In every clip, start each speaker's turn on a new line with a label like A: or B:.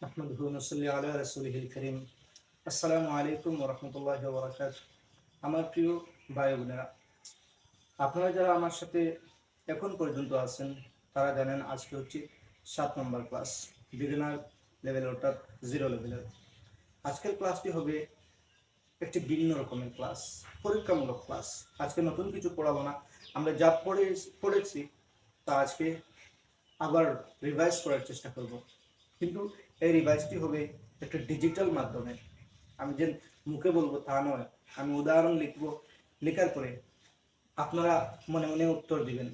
A: নাহমাদুহু ওয়া নুসাল্লি আলা রাসূলিহিল কারীম। আসসালামু আলাইকুম ওয়া রাহমাতুল্লাহি ওয়া বারাকাতুহু। আমার প্রিয় ভাই বোনেরা, আপনারা যারা আমার সাথে এখন পর্যন্ত আছেন তারা জানেন আজকে হচ্ছে 7 নম্বর ক্লাস, বিগিনার লেভেল অর্থাৎ জিরো লেভেলের। আজকের ক্লাসটি হবে একটি ভিন্ন রকমের ক্লাস, পরীক্ষামূলক ক্লাস। আজকে নতুন কিছু পড়াবো না, আমরা যা পড়েছি তা আজকে আবার রিভাইজ করার চেষ্টা করব। কিন্তু এই রিভাইজটি হবে একটা ডিজিটাল মাধ্যমে। আমি যে মুখে বলবো তা নয়, আমি উদাহরণ লিখব, লেখার পরে আপনারা মনে মনে উত্তর দিবেন।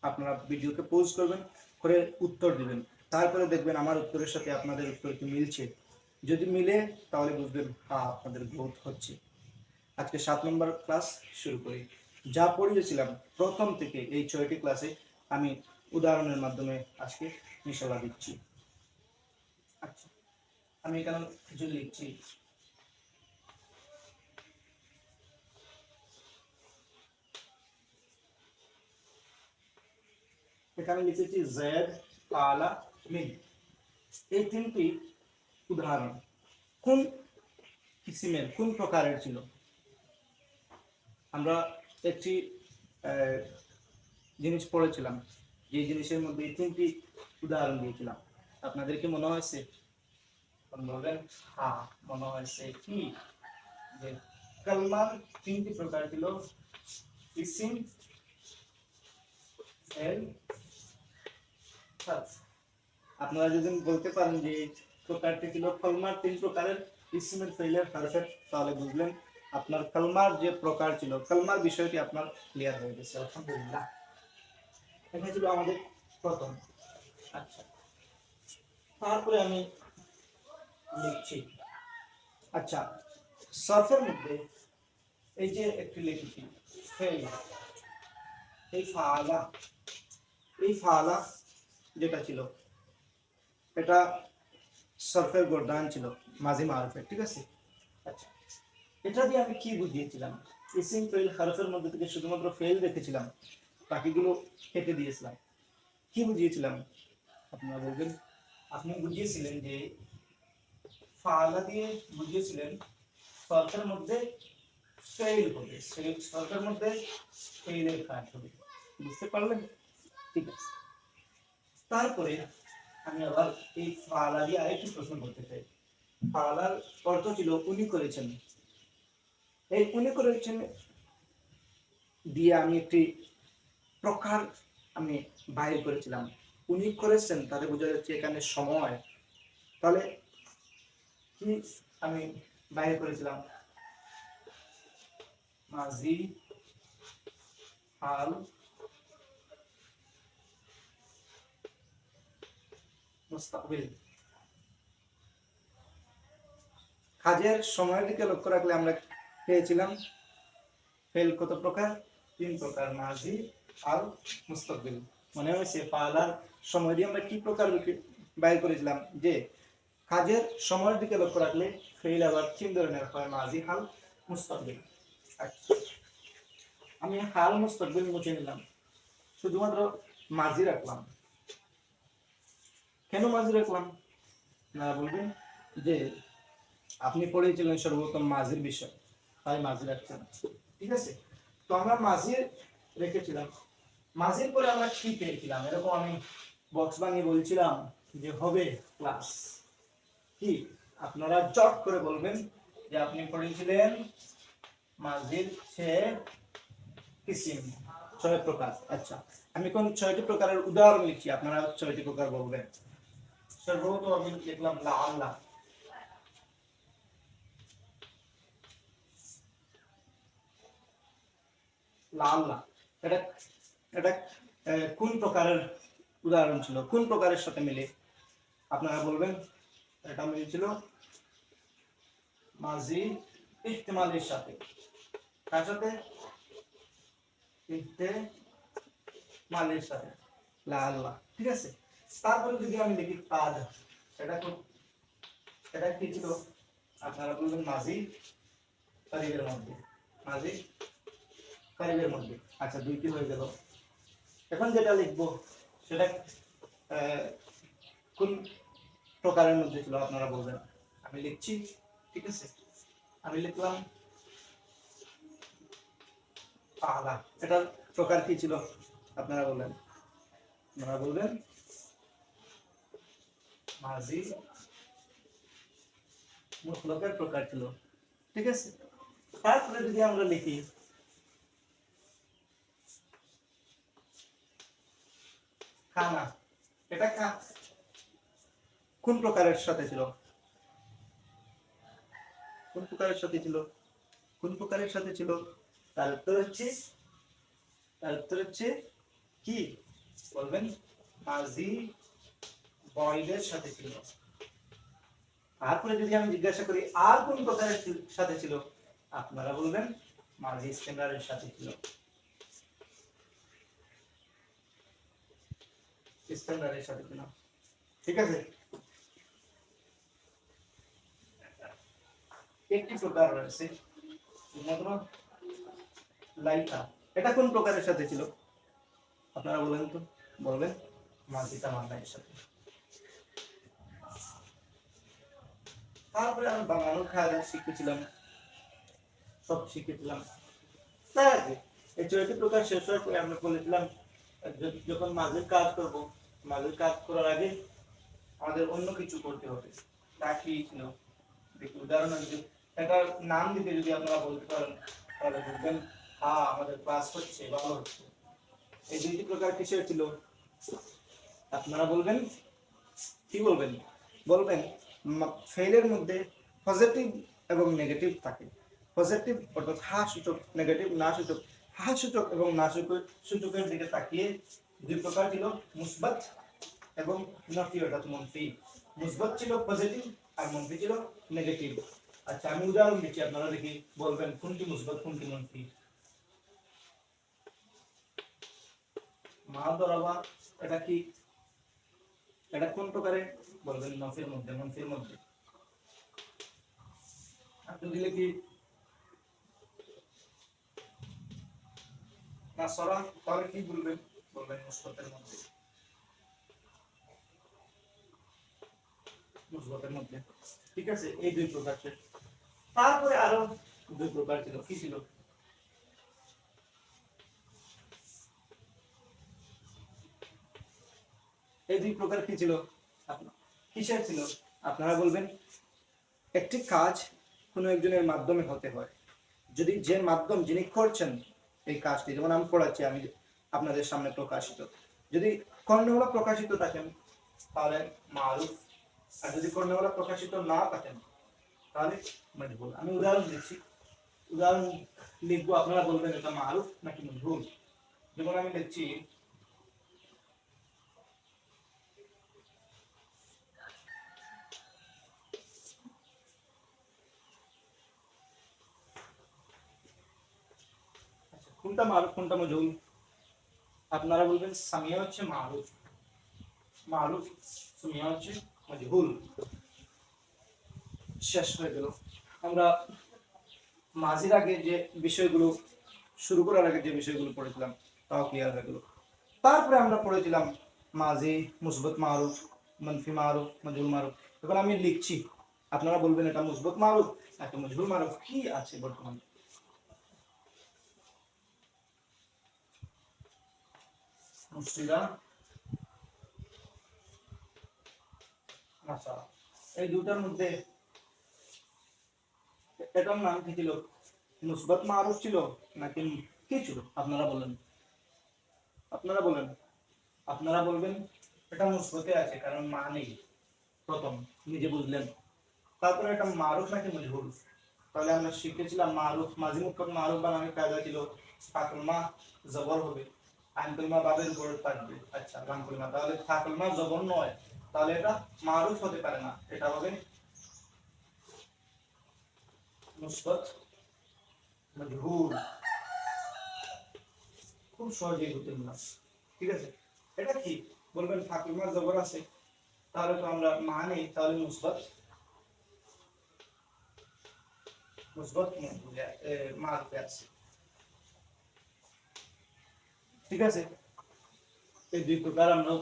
A: আপনারা ভিডিওকে পজ করবেন, করে উত্তর দিবেন। তারপরে দেখবেন আমার উত্তরের সাথে আপনাদের উত্তর কি মিলছে। যদি মিলে তাহলে বুঝবেন হ্যাঁ আপনাদের গ্রোথ হচ্ছে। আজকে 7 নম্বর ক্লাস শুরু করি। যা পড়িয়েছিলাম প্রথম থেকে এই 6টি ক্লাসে আমি উদাহরণের মাধ্যমে আজকে মিশালা দিচ্ছি। আচ্ছা, আমি এখানে কিছু লিখছি। এখানে লিখেছি জেড, কালা, মিন। এই তিনটি উদাহরণ কোন কিসিমের, কোন প্রকারের ছিল? আমরা একটি জিনিস পড়েছিলাম, যে জিনিসের মধ্যে এই তিনটি উদাহরণ দিয়েছিলাম। আপনাদেরকে মনে হয়েছে? বলবেন হ্যাঁ মনে হয়েছে। কি যে কালমার তিনটি প্রকার ছিল, ইসিম, ফেল, হারফ। আপনারা যদি বলতে পারেন যে প্রকারটি ছিল কলমার 3 প্রকারের, ইসমের, ফেলের, হারফের, তাহলে বুঝলেন আপনার কালমার যে প্রকার ছিল, কালমার বিষয়টি আপনার ক্লিয়ার হয়ে গেছে। আলহামদুলিল্লাহ। এটা ছিল আমাদের প্রথম। আচ্ছা, তারপরে আমি লিখছি। আচ্ছা, সার্ফের মধ্যে এই যে একটি লিখেছি ফেল, এই ফাআলা, এই ফাআলা যেটা ছিল এটা সার্ফের গর্দান ছিল, মাঝি মারুফের, ঠিক আছে? আচ্ছা, এটা দিয়ে আমি কি বুঝিয়েছিলাম? ইসিম, ফেল, হারফের মধ্যে থেকে শুধুমাত্র ফেল রেখেছিলাম, বাকিগুলো কেটে দিয়েছিলাম। কি বুঝিয়েছিলাম আপনারা বলবেন? আপনি বুঝিয়েছিলেন যে ফাআলা দিয়ে বুঝিয়েছিলেন সার্ফের মধ্যে ফেল হবে, সার্ফের মধ্যে ফেলের কাজ হবে। বুঝতে পারলেন? ঠিক আছে। তারপরে আমি আবার এই ফাআলা দিয়ে আরেকটি প্রশ্ন করতে চাই। ফাআলার অর্থ ছিল উনি করেছেন। এই উনি করেছেন দিয়ে আমি একটি প্রকার আমি বাইর করেছিলাম। উনি করেছেন তাতে বোঝা যাচ্ছে এখানে সময়। তাহলে কি আমি বাইর করেছিলাম? মাজি, হাল, মুস্তাকবিল। কাজের সময়ের দিকে লক্ষ্য রাখলে আমরা পেয়েছিলাম ফেল কত প্রকার? 3 প্রকার, মাজি, হাল, মুস্তাকবিল। মনে হয়েছে পালার সময় দিয়ে আমরা কি প্রকার বাইর করেছিলাম? যে কাজের সময়ের দিকে লক্ষ্য রাখলে ফেল আবার 3 ধরনের হয়, মাজি, হাল, মুস্তাকবিল। আচ্ছা, আমি হাল, মুস্তাকবিল মুছে নিলাম, শুধুমাত্র মাজি রাখলাম। কেন মাজি রাখলাম? না বলবেন যে আপনি পড়েছিলেন সর্বপ্রথম মাজির বিষয়, তাই মাজি রাখছেন, ঠিক আছে? তো আমরা মাজি রেখেছিলাম। মাঝের পরে আমরা কি পেয়েছিলাম? এরকম আমি বক্স বানিয়ে বলছিলাম যে হবে ক্লাস। কি আপনারা চট করে বলবেন যে আপনি পড়েছিলেন মাঝির সে কিসিম, 6 প্রকার। আচ্ছা, আমি কোন 6টি প্রকারের উদাহরণ লিখছি, আপনারা 6টি প্রকার বলবেন। সর্বপ্রথম আমি লিখলাম লা আল্লাহ। লা আল্লাহ এটা এটা কোন প্রকারের উদাহরণ ছিল, কোন প্রকারের সাথে মিলে? আপনারা বলবেন এটা মিলেছিল মাঝি ইহতিমালের সাথে। কার সাথে? ইহতিমালের সাথে, লা আল্লাহ, ঠিক আছে? তারপরে যদি আমি লিখি কাদ, এটা এটা কি ছিল? আপনারা বলবেন মাঝি কারিবের মধ্যে, মাঝি কারিবের মধ্যে। আচ্ছা, 2টি হয়ে গেল। এখন যেটা লিখবো সেটা কোন প্রকারের মধ্যে ছিল আপনারা বলবেন। আমি লিখছি, ঠিক আছে, আমি লিখলাম পালা। এটার প্রকার কি ছিল আপনারা বলবেন, আপনারা বলবেন মাঝি মুতলকের প্রকার ছিল, ঠিক আছে। তারপরে যদি আমরা লিখি খানা, এটা কোন প্রকারের সাথে ছিল, কোন প্রকারের সাথে ছিল, কোন প্রকারের সাথে ছিল? তার উত্তর হচ্ছে, তার উত্তর হচ্ছে কি বলবেন, মাঝি বয়দের সাথে ছিল। তারপরে যদি আমি জিজ্ঞাসা করি আর কোন প্রকারের সাথে ছিল, আপনারা বলবেন মাঝি স্ট্যান্ডার্ডের সাথে ছিল, স্ট্যান্ডার্ডের সাথে ছিল, ঠিক আছে। একটি প্রকার রয়েছে লাইকা, এটা কোন প্রকারের সাথে ছিল আপনারা বলেন তো, বলবেন মাঝি তামান্নার সাথে। তারপরে আমি বাংলার খাওয়া শিখেছিলাম, সব শিখেছিলাম। তার আগে এই ৬টি প্রকার শেষ হওয়ার পরে আমরা বলেছিলাম যখন মাঝের কাজ করব, মাঝের কাজ করার আগে আমাদের অন্য কিছু করতে হবে। তা কি ছিল দেখি উদাহরণ, এটার নাম দিতে যদি আপনারা বলতে পারেন তাহলে বলবেন হ্যাঁ আমাদের ক্লাস হচ্ছে, ভালো হচ্ছে। এই ২টি প্রকার কিসের ছিল আপনারা বলবেন, কি বলবেন, বলবেন ফেইলের মধ্যে পজিটিভ এবং নেগেটিভ থাকে। পজিটিভ অর্থাৎ হা সূচক, নেগেটিভ না সূচক। হা সূচক এবং না সূচকের দিকে তাকিয়ে ২ প্রকার ছিল, মুসবাত এবং নফি অর্থাৎ মনফি। মুসবাত ছিল পজিটিভ আর মনফি ছিল নেগেটিভ। আচ্ছা আমি উদাহরণ দিচ্ছি, আপনারা দেখি বলবেন কোনটি মুসবাত কোনটি মনফি। মা দরাবা, এটা কি, এটা কোন প্রকারে বলবেন, নফির মধ্যে, মনফির মধ্যে। আপনি দিলে কি না সরা, তাহলে কি বলবেন, বলবেন মুসবাতের মধ্যে, মুসবাতের মধ্যে, ঠিক আছে। এই ২ প্রকার ছিল। তারপরে আরো ২ প্রকার ছিল, কি ছিল, এই ২ প্রকার কি ছিল, কিসের ছিল আপনারা বলবেন। একটি কাজ কোনো একজনের মাধ্যমে হতে হয়, যদি যে মাধ্যম যিনি করছেন এই কাজটি, যেমন আমি পড়াচ্ছি, আমি আপনাদের সামনে প্রকাশিত, যদি কর্ণওয়ালা প্রকাশিত থাকেন তাহলে মারুফ, আর যদি কর্ণওয়ালা প্রকাশিত না থাকেন তাহলে মজবুর। আমি উদাহরণ দিচ্ছি, উদাহরণ লিখবো, আপনারা বলবেন এটা মারুফ নাকি মজবুর। যেমন আমি লিখছি কোনটা মারুফ কোনটা মজবুর, আপনারা বলবেন সামিয়া হচ্ছে মারুফ, মারুফ, সামিয়া হচ্ছে মজবুর। শেষ হয়ে গেল। আমরা মাঝির আগে যে বিষয়গুলো শুরু করার আগে যে বিষয়গুলো পড়েছিলাম তাও ক্লিয়ার হয়ে গেল। তারপরে আমরা পড়েছিলাম মাঝি, মুসবত মারুফ, মনফি মারুফ, মজহুল মারুফ। এখন আমি লিখছি, আপনারা বলবেন এটা মুসবত মারুফ নাকি মজহুল মারুফ, কি আছে বর্তমানে। মুসরিদা, আচ্ছা এই দুটার মধ্যে এটার নাম কি ছিল, মুসবত মারুফ ছিল নাকি কি ছিল আপনারা বলেন, আপনারা বলেন, আপনারা বলবেন এটা মুসবতে আছে কারণ মা নেই, প্রথম নিজে বুঝলেন। তারপরে এটা মারুফ নাকি মজহুল, তাহলে আমরা শিখেছিলাম মারুফ, মাঝি মুতলক মারুফ বানানোর কায়দা ছিল ফাকুল মা জবর হবে, আইনকুল মা বাবের উপর থাকবে। আচ্ছা লামকুল মা, তাহলে ফাকুল মা জবর নয়, তাহলে এটা মারুফ হতে পারে না, এটা হবে মুসবত মজহুল। খুব সহজেই হতে না, ঠিক আছে। এটা কি বলবেন, ফাকুল মা জবর আছে, তাহলে তো আমরা মা নেই, তাহলে মুসবত, মুসবত মারুফে আছে, ঠিক আছে। এই ২ প্রকার আমরা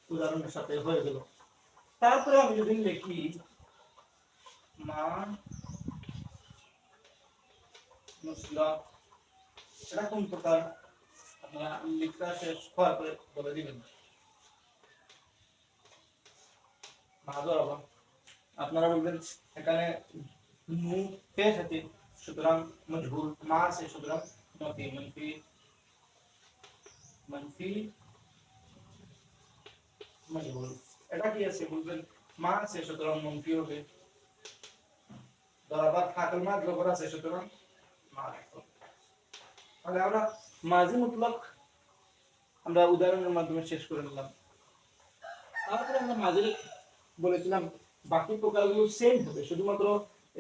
A: উদাহরণের সাথে হয়ে গেল। তারপরে আমি যদি লিখি মা মুসলা, এটা কোন প্রকার আপনারা লেখা শেষ হওয়ার পরে বলে দিবেন। মাহাজর আবার আপনারা বলবেন এখানে নু পেশ আছে, সুতরাং মজহুর, মা আছে সুতরাং মফি, মনফি মনফি মজহুর। এটা কি আছে বলবেন মা আছে সুতরাং মনফি হবে, বরাবর ফাকল মা জবর আছে সুতরাং মা। তাহলে আমরা মাজি মুতলক আমরা উদাহরণের মাধ্যমে শেষ করে নিলাম। তারপরে আমরা মাঝে বলেছিলাম বাকি প্রকারগুলো সেম হবে, শুধুমাত্র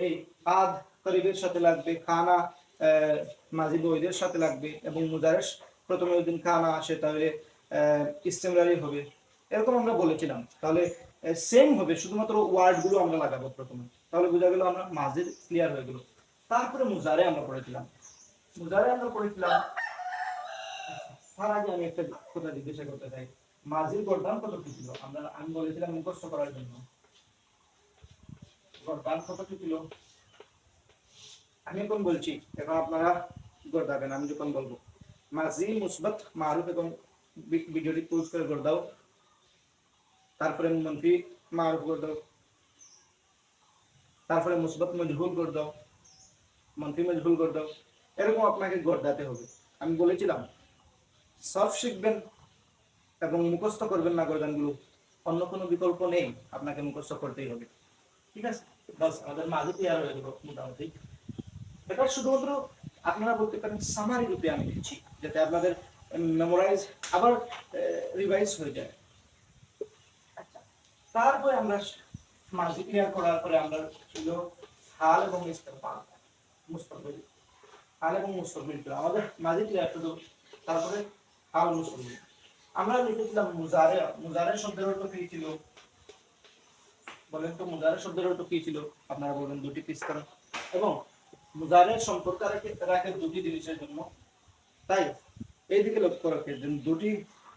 A: এই আদ করিবের সাথে লাগবে, খানা মাঝি বইদের সাথে লাগবে, এবং মুজারেশ প্রথমে যদি খানা আসে তাহলে ইস্তেমরারি হবে, এরকম আমরা বলেছিলাম। তাহলে সেম হবে, শুধুমাত্র ওয়ার্ড গুলো আমরা লাগাবো প্রথমে, তাহলে বোঝা গেল আমরা মাঝির ক্লিয়ার হয়ে গেল। তারপরে মুজারে আমরা পড়েছিলাম, মুজারে আমরা পড়েছিলাম। তার আগে আমি একটা কথা জিজ্ঞাসা করতে চাই, মাঝির গর্দান কত কি ছিল? আমি বলেছিলাম মুখস্থ করার জন্য গর্দান কত কি ছিল। আমি এখন বলছি, এখন আপনারা গর্দাবেন আমি যখন বলবো। মাঝি মুসবাত মারুফ এবং ভিডিওটি পোজ করে গর্দাও, তারপরে মনফি মারুফ গর্দাও, তারপরে মুসবাত মজহুল গর্দাও, মনফি মজহুল গর্দাও, এরকম আপনাকে গর্দাতে হবে। আমি বলেছিলাম সব শিখবেন এবং মুখস্থ করবেন না গর্দানগুলো, অন্য কোনো বিকল্প নেই, আপনাকে মুখস্থ করতেই হবে। ঠিক আছে, বাস আমাদের মাঝে ক্লিয়ার হয়ে গেল মোটামুটি। এটা শুধুমাত্র আপনারা বলতে পারেন সামারি রূপে আমি দিচ্ছি, যাতে আপনাদের মেমোরাইজ আবার রিভাইজ হয়ে যায়। আচ্ছা, তারপরে আমরা মাঝে ক্লিয়ার করার পরে আমরা ছিল হাল এবং ইস্তেকবাল, মুস্তাকবিল। হাল এবং মুস্তাকবিল আমাদের মাঝে ক্লিয়ার শুধু, তারপরে হাল মুস্তাকবিল। আমরা লিখেছিলাম মুজারে, মুজারে শব্দের অর্থ কি ছিল বলেন তো? মুজারে শব্দের অর্থ কি ছিল? আপনারা বলবেন দুটি পিস্তন, এবং মুজারের সম্পর্ক রাখে দুটি জিনিসের জন্য, তাই এইদিকে লক্ষ্য রাখেন দুটি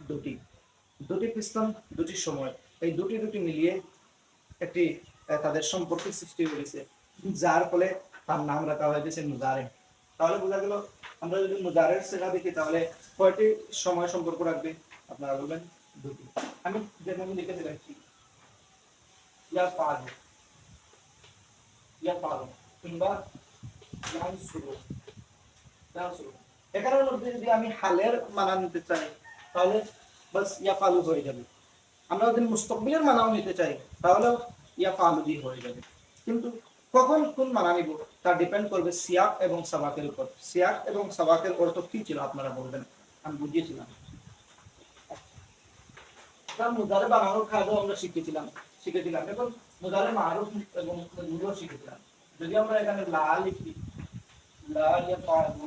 A: দুটি দুটি পিস্তন দুটি সময়, এই দুটি দুটি মিলিয়ে একটি তাদের সম্পর্কের সৃষ্টি হয়েছে, যার ফলে তার নাম রাখা হয়েছে মুজারে। তাহলে বোঝা গেল আমরা যদি মুজারের সেটা দেখি তাহলে কয়টি সময় সম্পর্ক রাখবে? আপনারা বলবেন দুটি। আমি যেমন লিখে দিচ্ছি ইয়া পালো, ইয়া পালো কিংবা এখানের মধ্যে যদি আমি হালের মানা নিতে চাই তাহলে বাস ইয়া ফালু হয়ে যাবে। আমরা যদি মুস্তাকবিলের মানাও নিতে চাই তাহলে ইয়া ফালু দিয়ে হয়ে যাবে। কিন্তু কখন কোন মানা নিব তা ডিপেন্ড করবে সিয়াক এবং সাবাকের উপর। সিয়াক এবং সাবাকের অর্থ কি ছিল আপনারা বলবেন, আমি বুঝিয়েছিলাম। মুদারে বানানোর খাদও আমরা শিখেছিলাম। এখন মুদারে মারুফ এবং মজহুরও শিখেছিলাম। যদি আমরা এখানে লা লিখি, লা ইয়াফআলু,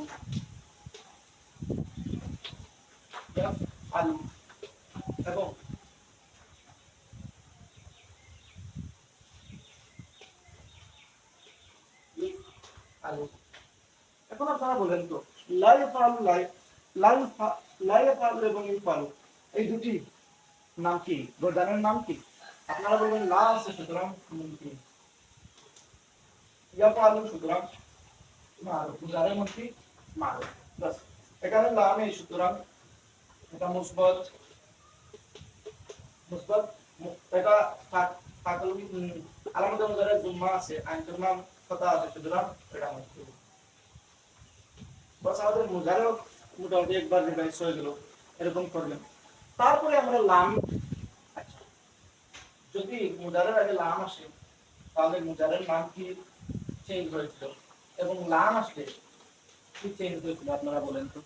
A: ইয়াফআলু এবং আলু, এখন আপনারা বলেন তো লা ইয়াফআলু, লা ইয়াফআলু এবং ইফআলু এই দুটি নাম কি? গর্দানের নাম কি? আপনারা বলবেন লা আছে সুতরাং মুনফি, ইয়াফআলু সুতরাং মারুফ, মুজারে মুনফি মারুফ, বাস। এখানে লা নেই সুতরাং এটা মুসবাত, মুসবাত এটা ফাকল আলামতের মুজারে জুম্মা আছে, আইনতুর নাম কথা আছে সুতরাং এটা মুসবাত। বাস আমাদের মুজারে মোটামুটি একবার রিভাইজ হয়ে গেল, এরকম করবেন। তারপরে আমরা লাম, যদি মুজারের আগে লাম আসে তাহলে মুজারের নাম কি চেঞ্জ হয়েছিল, এবং লাম আসলে কি চেঞ্জ হয়েছিল আপনারা বলেন তো?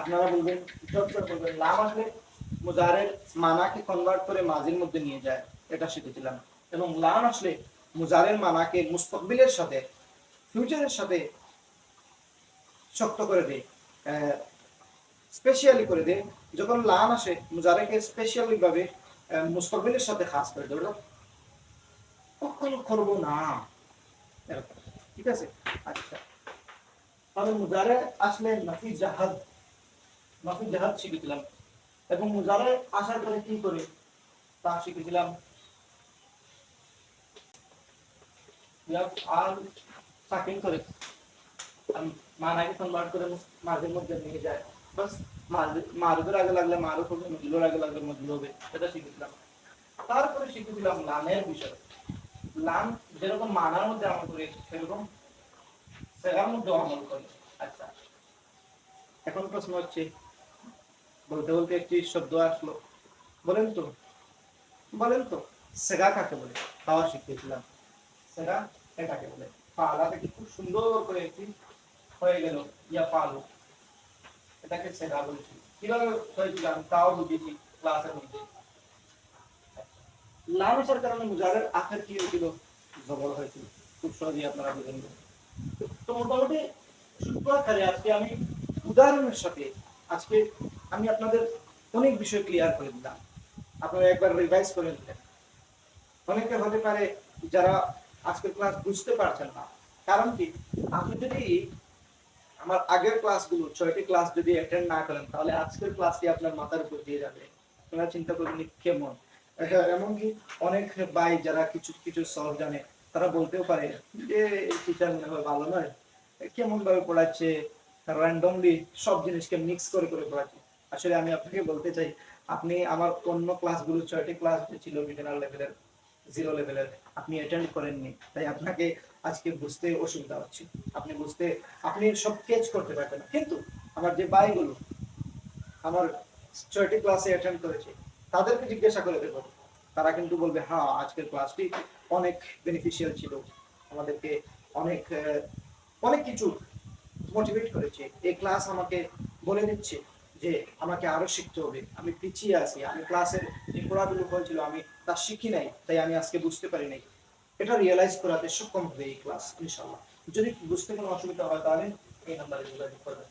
A: আপনারা বলবেন, উত্তর করবেন লাম আসলে মুজারের মানাকে কনভার্ট করে মাজির মধ্যে নিয়ে যায়, এটা শিখেছিলাম। এবং লাম আসলে মুজারের মানাকে মুস্তাকবিলের সাথে, ফিউচারের সাথে শক্ত করে দেয়, স্পেশালি করে দেয়। যখন লাম আসে মুজারেকে স্পেশালি ভাবে মুস্তাকবিলের সাথে খাস করে দেয়, কখনো করবো না, ঠিক আছে? আচ্ছা, তাহলে মুজারে আসলে নাফি জাহাদ শিখেছিলাম, এবং মুজারে আসার পরে কি করে তা শিখেছিলাম। we have all sucking করে মানাকে কনভার্ট করে মাঝের মধ্যে নিয়ে যায় বাস মারুদের আগে লাগলে মারুফ হবে, মজলুর আগে লাগলে মজলু হবে, এটা শিখেছিলাম। তারপরে শিখেছিলাম লামের বিষয়। লাম যেরকম মানার মধ্যে আমল করে সেরকম সেগার মধ্যে আমল করে। আচ্ছা, এখন প্রশ্ন হচ্ছে, বলতে বলতে একটি শব্দ আসলো, বলেন তো বলেন তো সেগা কাকে বলে? খাওয়া শিখিয়েছিলাম, সেগা এটাকে বলে। পালা থেকে খুব সুন্দর করে একটি হয়ে গেল ইয়া পালো, এটাকে সেগা বলছি। কিভাবে হয়েছিলাম তাও বুঝেছি ক্লাসের মধ্যে। লাম আসার কারণে মুজারের আখের কি হয়েছিল? জবর হয়েছিল। খুব সহজেই আপনারা বুঝে নেবেন। তো মোটামুটি সূত্র আকারে আজকে আমি উদাহরণের সাথে আজকে আমি আপনাদের অনেক বিষয় ক্লিয়ার করে দিলাম। আপনারা একবার রিভাইজ করে নিলেন। অনেকে হতে পারে যারা আজকের ক্লাস বুঝতে পারছেন না, কারণ কি, আপনি যদি আমার আগের ক্লাসগুলো 6টি ক্লাস যদি অ্যাটেন্ড না করেন তাহলে আজকের ক্লাসটি আপনার মাথার উপর দিয়ে যাবে। আপনারা চিন্তা করবেন কেমন এটা। এমনকি অনেক ভাই যারা কিছু কিছু সলভ জানে তারা বলতেও পারে যে টিচার মনে হয় ভালো নয়, কেমন ভাবে পড়াচ্ছে, র্যান্ডমলি সব জিনিসকে মিক্স করে করে পড়াচ্ছে। আসলে আমি আপনাকে বলতে চাই, আপনি আমার অন্য ক্লাসগুলো 6টি ক্লাস ছিল বিগিনার লেভেলের, জিরো লেভেলের, আপনি অ্যাটেন্ড করেননি, তাই আপনাকে আজকে বুঝতে অসুবিধা হচ্ছে। আপনি সব ক্যাচ করতে পারবেন না। কিন্তু আমার যে ভাইগুলো আমার 6টি ক্লাসে অ্যাটেন্ড করেছে তাদেরকে জিজ্ঞাসা করে দেবো, তারা কিন্তু বলবে হ্যাঁ আজকের ক্লাসটি অনেক বেনিফিশিয়াল ছিল, আমাদেরকে অনেক অনেক কিছু মোটিভেট করেছে। এই ক্লাস আমাকে বলে দিচ্ছে যে আমাকে আরো শিখতে হবে, আমি পিছিয়ে আছি, আমি ক্লাসের যে পড়াগুলো হয়েছিল আমি তা শিখি নাই, তাই আমি আজকে বুঝতে পারি নাই। এটা রিয়েলাইজ করাতে সক্ষম হবে এই ক্লাস ইনশাআল্লাহ। যদি বুঝতে কোনো অসুবিধা হয় তাহলে এই নাম্বারে যোগাযোগ করবেন।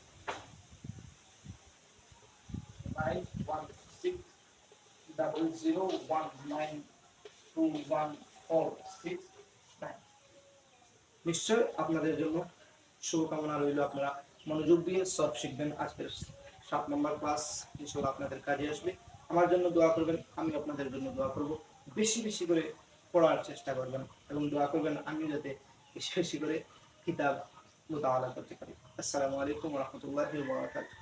A: 916001921469। নিশ্চয় আপনাদের জন্য শুভকামনা রইল। আপনারা মনোযোগ দিয়ে সব শিখবেন। আজকের 7 নম্বর ক্লাস ইনশাআল্লাহ আপনাদের কাজে আসবে। আমার জন্য দোয়া করবেন, আমি আপনাদের জন্য দোয়া করব। বেশি বেশি করে পড়ার চেষ্টা করবেন এবং দোয়া করবেন আমি যাতে বেশি বেশি করে কিতাব মুতাআলা করতে পারি। আসসালামু আলাইকুম ওয়া রাহমাতুল্লাহি ওয়া বারাকাতুহু।